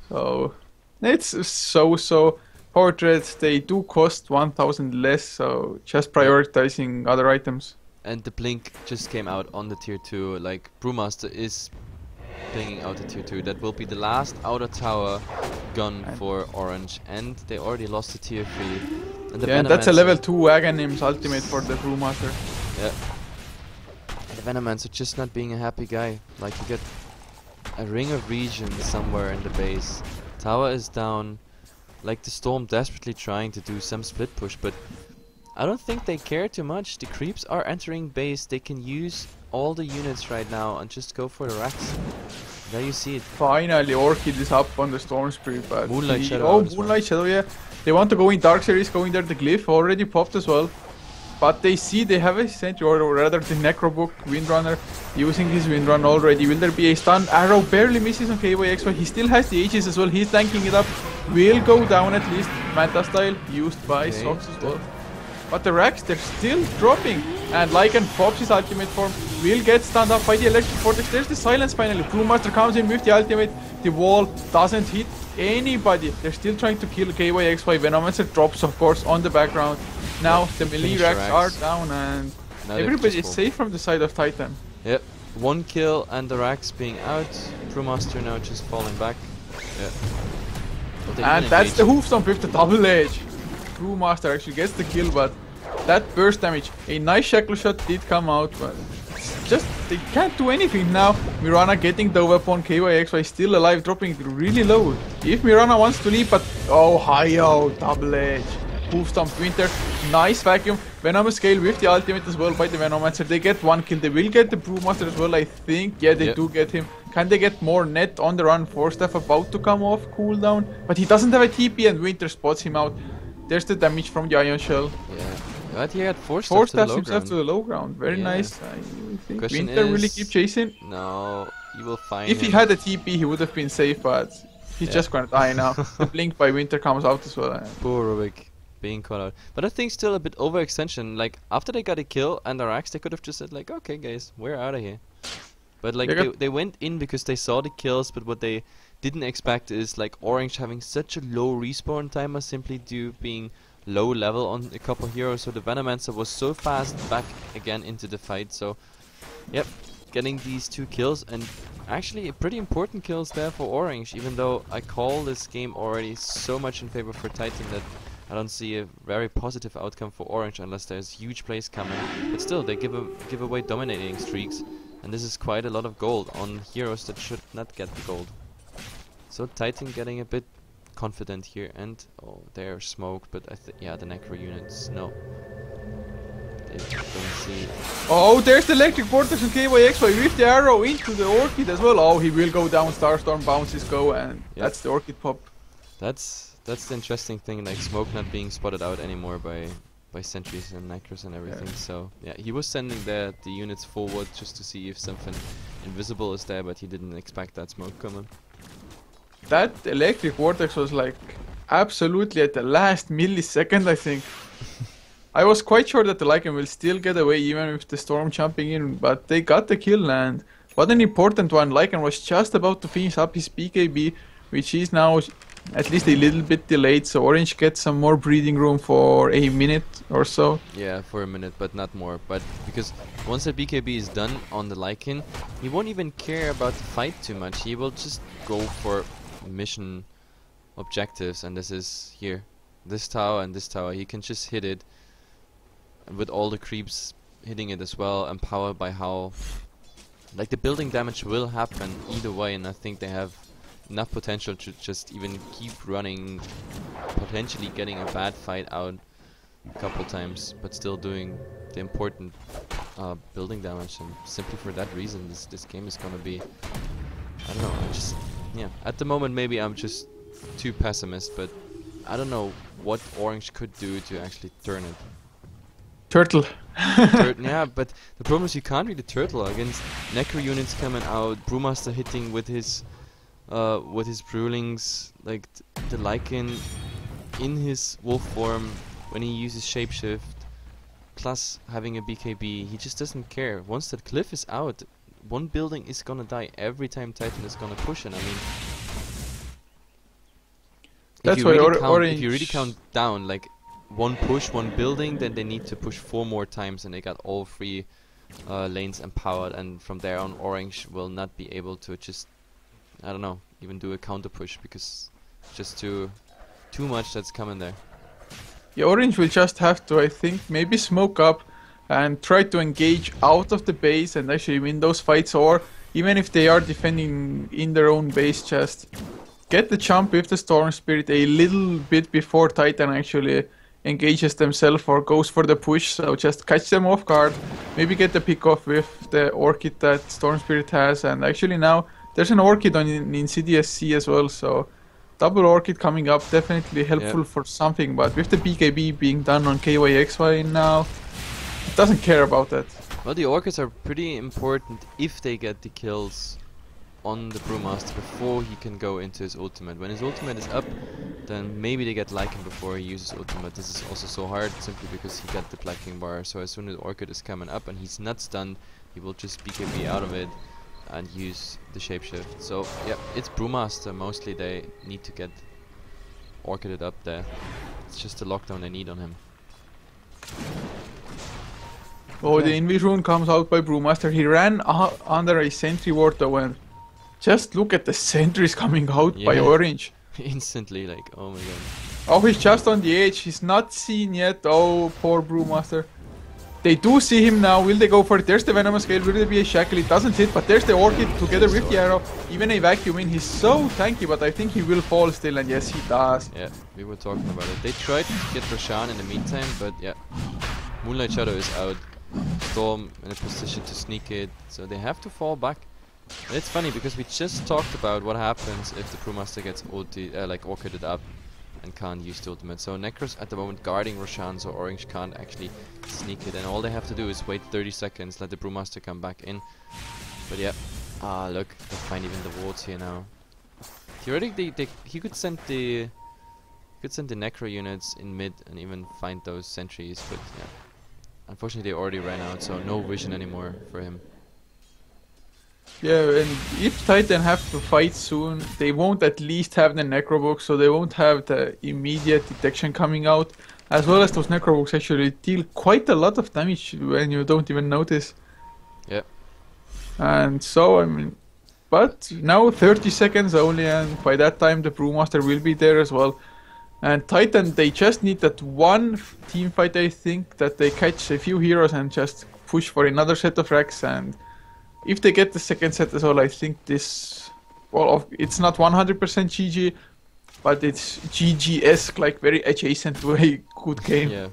So it's so power threads, they do cost 1000 less, so just prioritizing other items. And the blink just came out on the tier 2, like Brewmaster is blinking out the tier 2. That will be the last outer tower gone for Orange, and they already lost the tier 3. And the yeah, and that's a level 2 Aghanims ultimate for the Brewmaster. Yeah. And the Venomancer just not being a happy guy. Like, you get a ring of regen somewhere in the base. Tower is down. Like, the Storm desperately trying to do some split push, but I don't think they care too much. The creeps are entering base. They can use all the units right now and just go for the racks. There you see it. Finally, Orchid is up on the Storm Spirit, but Moonlight Shadow. oh, Moonlight Shadow, yeah. They want to go in. Darkseer is going there. The Glyph already popped as well. But they see they have a sentry, or rather the Necrobook Windrunner using his Windrun already. Will there be a stun? Arrow barely misses on KYXY. He still has the Aegis as well. He's tanking it up. Will go down at least. Manta style used by Sox as well. But the racks, they're still dropping. And Lycan pops his ultimate form. Will get stunned up by the electric vortex. There's the silence finally. Brewmaster comes in with the ultimate. The wall doesn't hit anybody. They're still trying to kill KYXY. Venomancer drops, of course, on the background. Now the melee racks are down, and now everybody is safe from the side of Titan. Yep. 1 kill and the racks being out. Brewmaster now just falling back. Yeah. And that's the Hoofstomp with the double edge. Brewmaster actually gets the kill, but that burst damage. A nice shackle shot did come out, but just they can't do anything now. Mirana getting the weapon. KYXY still alive, dropping really low. If Mirana wants to leave, but oh, hi-yo, double edge. Hoofstomp Winter, nice vacuum. Venomous Scale with the ultimate as well by the Venomancer. They get 1 kill. They will get the Brewmaster as well, I think. Yeah, they do get him. Can they get more net on the run? Force Staff about to come off cooldown, but he doesn't have a TP, and Winter spots him out. There's the damage from the Ion Shell. Yeah, but he had Force Staff himself to the low ground. Very nice. I think Question Winter is, really keep chasing. No, You will find If he him. had a TP, he would have been safe, but he's just gonna die now. The blink by Winter comes out as well. Poor Rubik being caught out. But I think still a bit overextension. Like, after they got a kill and the racks, they could have just said, like, okay, guys, we're out of here. But, like, they went in because they saw the kills, but what they didn't expect is, like, Orange having such a low respawn timer simply due being low level on a couple heroes. So the Venomancer was so fast back again into the fight. So, yep, getting these 2 kills and actually pretty important kills there for Orange, even though I call this game already so much in favor for Titan that I don't see a very positive outcome for Orange unless there's huge plays coming. But still, they give away dominating streaks, and this is quite a lot of gold on heroes that should not get the gold. So Titan getting a bit confident here, and oh, they're smoked, but yeah, the Necro units, no. They don't see. Oh, there's the electric vortex on KYXY with the arrow into the Orchid as well. Oh, he will go down, Starstorm bounces go, and that's the Orchid pop. That's the interesting thing, like smoke not being spotted out anymore by sentries and Necros and everything. So yeah, he was sending the units forward just to see if something invisible is there, but he didn't expect that smoke coming. That electric vortex was like absolutely at the last millisecond, I think. I was quite sure that the Lycan will still get away even with the storm jumping in, but they got the kill, and what an important one. Lycan was just about to finish up his BKB, which is now at least a little bit delayed, so Orange gets some more breathing room for a minute or so. Yeah, for a minute, but not more. But because once the BKB is done on the Lycan, he won't even care about the fight too much. He will just go for mission objectives, and this is here. This tower and this tower, he can just hit it. And with all the creeps hitting it as well, empowered by how... Like, the building damage will happen either way, and I think they have enough potential to just even keep running, potentially getting a bad fight out a couple times, but still doing the important building damage. And simply for that reason, this game is gonna be, I don't know, yeah, at the moment maybe I'm just too pessimist, but I don't know what Orange could do to actually turn it. Turtle. Yeah, but the problem is you can't really turtle against Necro units coming out, Brewmaster hitting with his Brewlings, like the Lycan in his wolf form when he uses shapeshift, plus having a BKB, he just doesn't care. Once that cliff is out, one building is gonna die every time Titan is gonna push, and I mean, that's if why if you really count down, like one push, one building, then they need to push 4 more times, and they got all 3 lanes empowered, and from there on Orange will not be able to just, I don't know, even do a counter push, because just too much that's coming there. Yeah, Orange will just have to, I think, maybe smoke up and try to engage out of the base and actually win those fights, or even if they are defending in their own base, just get the jump with the Storm Spirit a little bit before Titan actually engages themselves or goes for the push. So just catch them off guard, maybe get the pick off with the Orchid that Storm Spirit has, and actually now there's an Orchid on Insidious Sea as well, so double Orchid coming up, definitely helpful for something, but with the BKB being done on KYXY now, it doesn't care about that. Well, the Orchids are pretty important if they get the kills on the Brewmaster before he can go into his ultimate. When his ultimate is up, then maybe they get Lycan before he uses ultimate. This is also so hard simply because he got the Blacking bar, so as soon as Orchid is coming up and he's not stunned, he will just BKB out of it and use the shapeshift. So yeah, it's Brewmaster mostly they need to get Orchided up there. It's just the lockdown they need on him. Oh, the Invis rune comes out by Brewmaster. He ran under a sentry ward though, and just look at the sentries coming out by Orange. Instantly, like, oh my god. Oh, he's just on the edge. He's not seen yet. Oh, poor Brewmaster. They do see him now. Will they go for it? There's the Venomous Scale. Will there be a Shackle? It doesn't hit, but there's the Orchid together with the arrow. Even a vacuum in. He's so tanky, but I think he will fall still, and yes, he does. Yeah, we were talking about it. They tried to get Roshan in the meantime, but yeah. Moonlight Shadow is out. Storm in a position to sneak it, so they have to fall back. And it's funny because we just talked about what happens if the Brewmaster gets Orchided up and can't use the ultimate. So Necros at the moment guarding Roshan, so Orange can't actually sneak it, and all they have to do is wait 30 seconds, let the Brewmaster come back in. But yeah, Ah, look, they find even the wards here now. Theoretically, he could send the necro units in mid and even find those sentries, but yeah. Unfortunately, they already ran out, so no vision anymore for him. Yeah, and if Titan have to fight soon, they won't at least have the necrobooks, so they won't have the immediate detection coming out, as well as those necrobooks actually deal quite a lot of damage when you don't even notice. Yeah. And so, I mean, but now 30 seconds only, and by that time the Brewmaster will be there as well. And Titan, they just need that one team fight, I think, that they catch a few heroes and just push for another set of racks. And if they get the second set as well, I think this, well, it's not 100% GG, but it's GG-esque, like very adjacent to a good game. Yeah.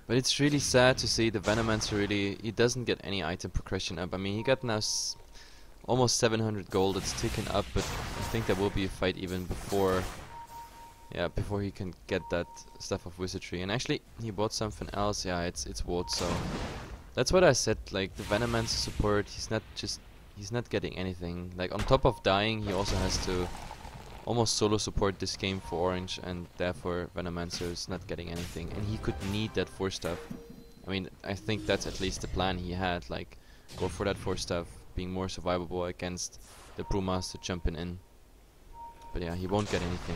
But it's really sad to see the Venomancer really, he doesn't get any item progression up. I mean, he got now almost 700 gold, it's ticking up, but I think there will be a fight even before, yeah, before he can get that stuff of wizardry. And actually, he bought something else, yeah, it's ward, so that's what I said, like, the Venomancer support, he's not getting anything. Like, on top of dying, he also has to almost solo support this game for Orange, and therefore Venomancer is not getting anything, and he could need that 4-staff. I mean, I think that's at least the plan he had, like, go for that 4-staff, being more survivable against the Brewmaster jumping in. But yeah, he won't get anything.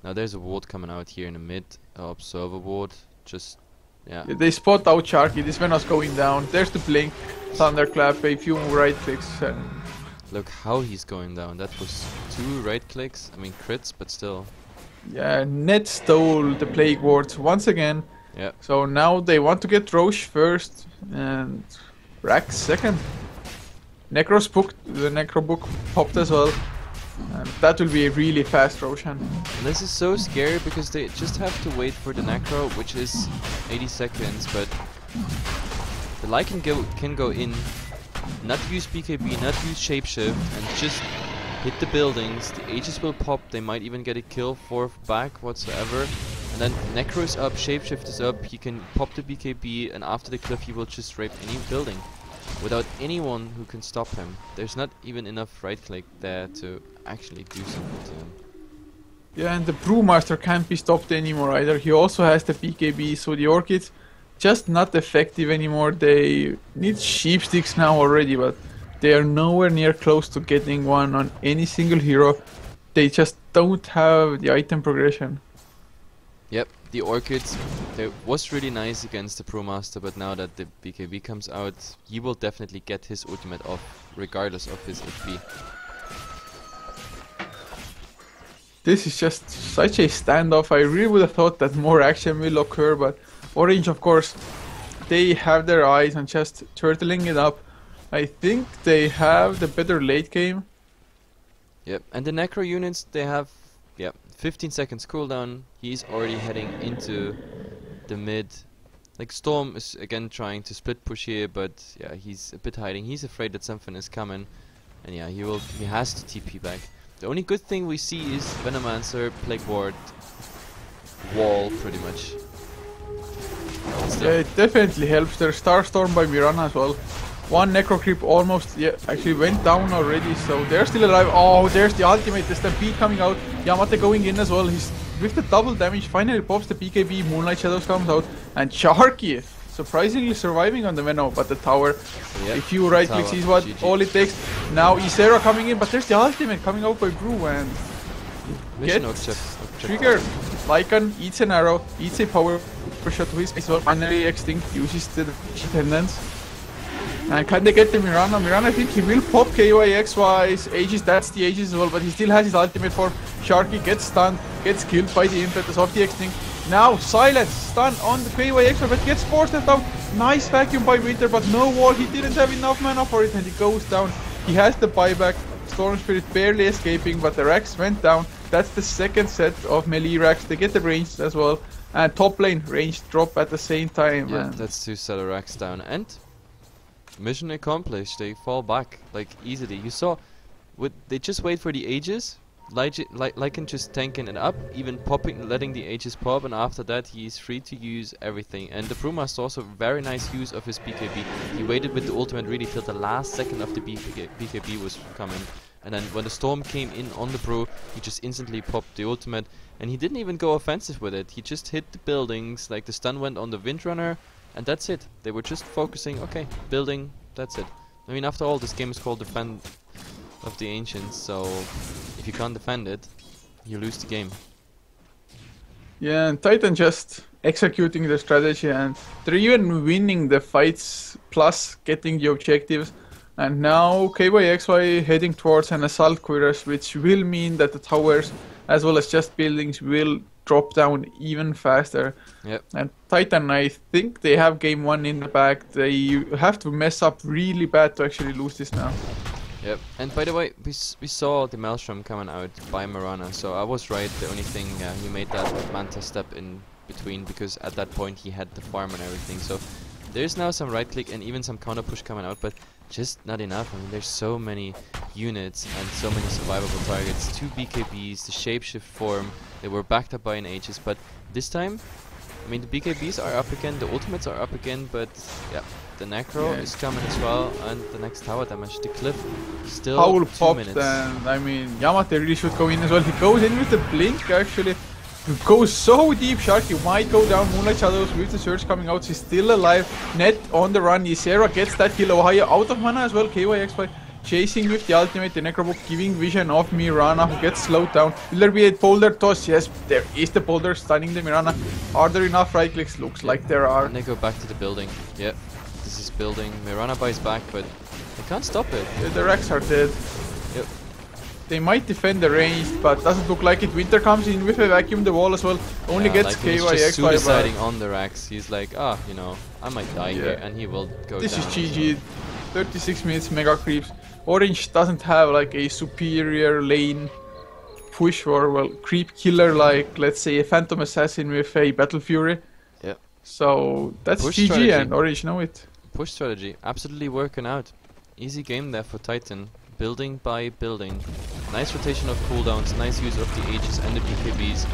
Now there's a ward coming out here in the mid, observer ward, just, yeah. They spot out Sharky, this Venom's going down, there's the blink, thunderclap, a few more right clicks, and look how he's going down. That was 2 right clicks. I mean crits, but still. yeah, Ned stole the plague wards once again. Yeah. So now they want to get Roche first and Rack second. The Necrobook popped as well. And that will be a really fast Roshan. This is so scary because they just have to wait for the Necro, which is 80 seconds, but the Lycan can go in, not use BKB, not use Shapeshift, and just hit the buildings. The Aegis will pop, they might even get a kill for back whatsoever. And then Necro is up, Shapeshift is up, he can pop the BKB, and after the cliff he will just rape any building without anyone who can stop him. There's not even enough right click there to actually do something to him. Yeah, and the Brewmaster can't be stopped anymore either. He also has the BKB, so the Orchids just not effective anymore. They need sheep sticks now already, but they are nowhere near close to getting one on any single hero. They just don't have the item progression. Yep, the Orchids, they was really nice against the Brewmaster, but now that the BKB comes out, he will definitely get his ultimate off, regardless of his HP. This is just such a standoff. I really would have thought that more action will occur, but Orange, of course, they have their eyes on just turtling it up. I think they have the better late game. Yep, and the Necro units, they have, yeah, 15 seconds cooldown. He's already heading into the mid. Like, Storm is again trying to split push here, but yeah, he's a bit hiding. He's afraid that something is coming, and yeah, he has to TP back. The only good thing we see is Venomancer, Plague Ward, wall, pretty much. Yeah, it definitely helps. There's Starstorm by Mirana as well. One Necro Creep almost, yeah, actually went down already, so they're still alive. Oh, there's the ultimate, the Stampede coming out. Yamate going in as well. He's with the double damage, finally pops the BKB, Moonlight Shadows comes out, and Sharky surprisingly surviving on the Venom, but the tower, yep, a few right clicks is what GG. all it takes. Now Isera coming in, but there's the ultimate coming out by Brew, and gets triggered. Lycan eats an arrow, eats a power shot to his face, well, finally extinct, uses the dependence. And can they get the Mirana? Mirana, I think he will pop KYXY's Aegis, that's the Aegis as well, but he still has his ultimate form. Sharky gets stunned, gets killed by the impetus of the extinct. Now Silence, stun on the KYXY, but gets forced down. Nice vacuum by Winter, but no wall, he didn't have enough mana for it, and he goes down. He has the buyback, Storm Spirit barely escaping, but the racks went down. That's the second set of melee racks, they get the ranged as well. And top lane, ranged drop at the same time. Yeah, that's 2 set of racks down, and mission accomplished. They fall back like easily. You saw, they just wait for the Aegis. Lycan just tanking it up, even popping, letting the Aegis pop, and after that he's free to use everything. And the Brewmaster also very nice use of his BKB. He waited with the ultimate really till the last second of the BKB was coming. And then when the storm came in on the Brew, he just instantly popped the ultimate. And he didn't even go offensive with it. He just hit the buildings, like the stun went on the Windrunner, and that's it. They were just focusing, okay, building, that's it. I mean, after all, this game is called Defend of the Ancients, so if you can't defend it, you lose the game. Yeah, and Titan just executing the strategy, and they're even winning the fights plus getting the objectives. And now KYXY heading towards an assault cuirass, which will mean that the towers as well as just buildings will drop down even faster. Yep. And Titan, I think they have game 1 in the bag. They have to mess up really bad to actually lose this now. Yep. And by the way, we saw the Maelstrom coming out by Mirana, so I was right. The only thing, he made that Manta step in between, because at that point he had the farm and everything. So there's now some right click and even some counter push coming out, but just not enough. I mean, there's so many units and so many survivable targets. 2 BKBs, the shapeshift form, they were backed up by an Aegis, but this time, I mean, the BKBs are up again, the ultimates are up again, but yeah, the Necro is coming as well, and the next tower damage, the Cliff, still Howl 2 popped, minutes. and I mean, Yamate really should go in as well. He goes in with the blink, actually. He goes so deep, Shark, he might go down. Moonlight Shadows with the surge coming out, he's still alive. Net on the run, Ysera gets that kill. Ohio out of mana as well, KYXY chasing with the ultimate, the Necrobook giving vision of Mirana, who gets slowed down. Will there be a boulder toss? Yes, there is the boulder stunning the Mirana. Are there enough right clicks? Looks like there are. And they go back to the building. Yep, this is building. Mirana buys back, but they can't stop it. Yeah, the Rex are dead. Yep. They might defend the range, but doesn't look like it. Winter comes in with a vacuum the wall as well. Only gets like he's just KYXY. suiciding on the racks. He's like, you know, I might die here, and he will go This down. is GG. 36 minutes, mega creeps. Orange doesn't have like a superior lane push or, well, creep killer like, let's say, a Phantom Assassin with a Battle Fury. Yeah. So that's Push GG strategy. and Orange know it. Push strategy, absolutely working out. Easy game there for Titan. Building by building. Nice rotation of cooldowns, nice use of the Aegis and the BKBs.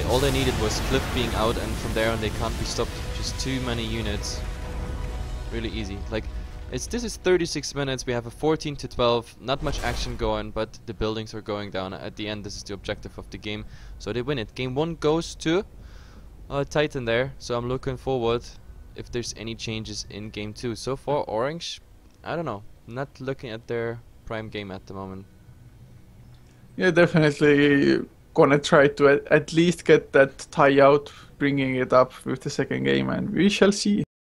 All they needed was Cliff being out, and from there on they can't be stopped. Just too many units. Really easy. Like, this is 36 minutes, we have a 14 to 12, not much action going, but the buildings are going down. At the end, this is the objective of the game, so they win it. Game 1 goes to Titan there, so I'm looking forward if there's any changes in Game 2. So far, Orange, I don't know, not looking at their prime game at the moment. Yeah, definitely gonna try to at least get that tie out, bringing it up with the second game, and we shall see.